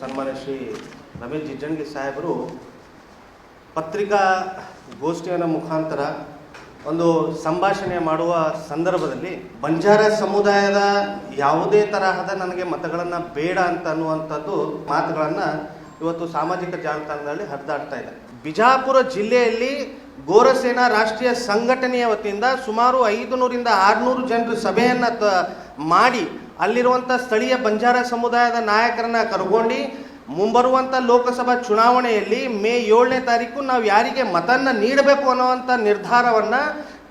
ಸನ್ಮಾನ್ಯ ಶ್ರೀ ರಮೇಶ್ ಜಿಜ್ಜಂಗಿ ಸಾಹೇಬರು ಪತ್ರಿಕಾ ಗೋಷ್ಠಿಯ ಮುಖಾಂತರ ಒಂದು ಸಂಭಾಷಣೆ ಮಾಡುವ ಸಂದರ್ಭದಲ್ಲಿ ಬಂಜಾರ ಸಮುದಾಯದ ಯಾವುದೇ ತರಹದ ನನಗೆ ಮತಗಳನ್ನು ಬೇಡ ಅಂತ ಅನ್ನುವಂಥದ್ದು ಮಾತುಗಳನ್ನು ಇವತ್ತು ಸಾಮಾಜಿಕ ಜಾಲತಾಣದಲ್ಲಿ ಹರಿದಾಡ್ತಾ ಇದೆ. ಬಿಜಾಪುರ ಜಿಲ್ಲೆಯಲ್ಲಿ ಗೋರಸೇನಾ ರಾಷ್ಟ್ರೀಯ ಸಂಘಟನೆಯ ವತಿಯಿಂದ ಸುಮಾರು 500ರಿಂದ 600 ಜನರ ಸಭೆಯನ್ನು ಮಾಡಿ ಅಲ್ಲಿರುವಂಥ ಸ್ಥಳೀಯ ಬಂಜಾರ ಸಮುದಾಯದ ನಾಯಕರನ್ನ ಕರ್ಕೊಂಡು ಮುಂಬರುವಂಥ ಲೋಕಸಭಾ ಚುನಾವಣೆಯಲ್ಲಿ ಮೇ 7ನೇ ತಾರೀಕು ನಾವು ಯಾರಿಗೆ ಮತವನ್ನು ನೀಡಬೇಕು ಅನ್ನುವಂಥ ನಿರ್ಧಾರವನ್ನು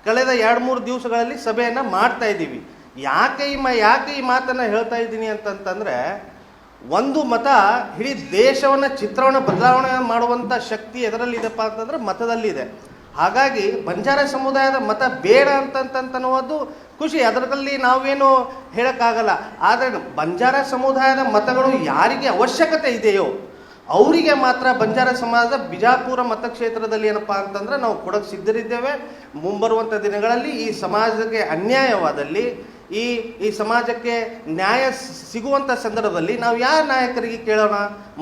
ಕಳೆದ 2-3 ದಿವಸಗಳಲ್ಲಿ ಸಭೆಯನ್ನು ಮಾಡ್ತಾ ಇದ್ದೀವಿ. ಯಾಕೆ ಈ ಮಾತನ್ನು ಹೇಳ್ತಾ ಇದ್ದೀನಿ ಅಂತಂತಂದರೆ, ಒಂದು ಮತ ಇಡೀ ದೇಶವನ್ನು ಚಿತ್ರವನ್ನು ಬದಲಾವಣೆ ಮಾಡುವಂಥ ಶಕ್ತಿ ಎದರಲ್ಲಿದೆಪ್ಪ ಅಂತಂದರೆ ಮತದಲ್ಲಿದೆ. ಹಾಗಾಗಿ ಬಂಜಾರ ಸಮುದಾಯದ ಮತ ಬೇಡ ಅಂತನ್ನೋದು ಖುಷಿ, ಅದರಲ್ಲಿ ನಾವೇನು ಹೇಳೋಕ್ಕಾಗಲ್ಲ. ಆದರೆ ಬಂಜಾರ ಸಮುದಾಯದ ಮತಗಳು ಯಾರಿಗೆ ಅವಶ್ಯಕತೆ ಇದೆಯೋ ಅವರಿಗೆ ಮಾತ್ರ ಬಂಜಾರ ಸಮಾಜದ ಬಿಜಾಪುರ ಮತಕ್ಷೇತ್ರದಲ್ಲಿ ಏನಪ್ಪ ಅಂತಂದ್ರೆ ನಾವು ಕೊಡೋಕ್ಕೆ ಸಿದ್ಧರಿದ್ದೇವೆ. ಮುಂಬರುವಂಥ ದಿನಗಳಲ್ಲಿ ಈ ಸಮಾಜಕ್ಕೆ ಅನ್ಯಾಯವಾದಲ್ಲಿ ಈ ಸಮಾಜಕ್ಕೆ ನ್ಯಾಯ ಸಿಗುವಂಥ ಸಂದರ್ಭದಲ್ಲಿ ನಾವು ಯಾರ ನಾಯಕರಿಗೆ ಕೇಳೋಣ?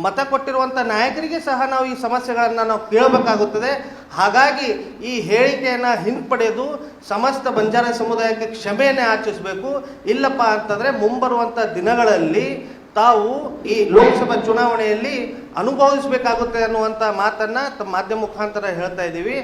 ಮತ ಕೊಟ್ಟಿರುವಂಥ ನಾಯಕರಿಗೆ ಸಹ ನಾವು ಈ ಸಮಸ್ಯೆಗಳನ್ನು ನಾವು ಕೇಳಬೇಕಾಗುತ್ತದೆ. ಹಾಗಾಗಿ ಈ ಹೇಳಿಕೆಯನ್ನು ಹಿಂಪಡೆದು ಸಮಸ್ತ ಬಂಜಾರ ಸಮುದಾಯಕ್ಕೆ ಕ್ಷಮೆಯನ್ನು ಯಾಚಿಸಬೇಕು. ಇಲ್ಲಪ್ಪ ಅಂತಂದರೆ ಮುಂಬರುವಂಥ ದಿನಗಳಲ್ಲಿ ತಾವು ಈ ಲೋಕಸಭಾ ಚುನಾವಣೆಯಲ್ಲಿ ಅನುಭವಿಸಬೇಕಾಗುತ್ತೆ ಅನ್ನುವಂಥ ಮಾತನ್ನು ತಮ್ಮ ಮಾಧ್ಯಮ ಮುಖಾಂತರ ಹೇಳ್ತಾ ಇದ್ದೀವಿ.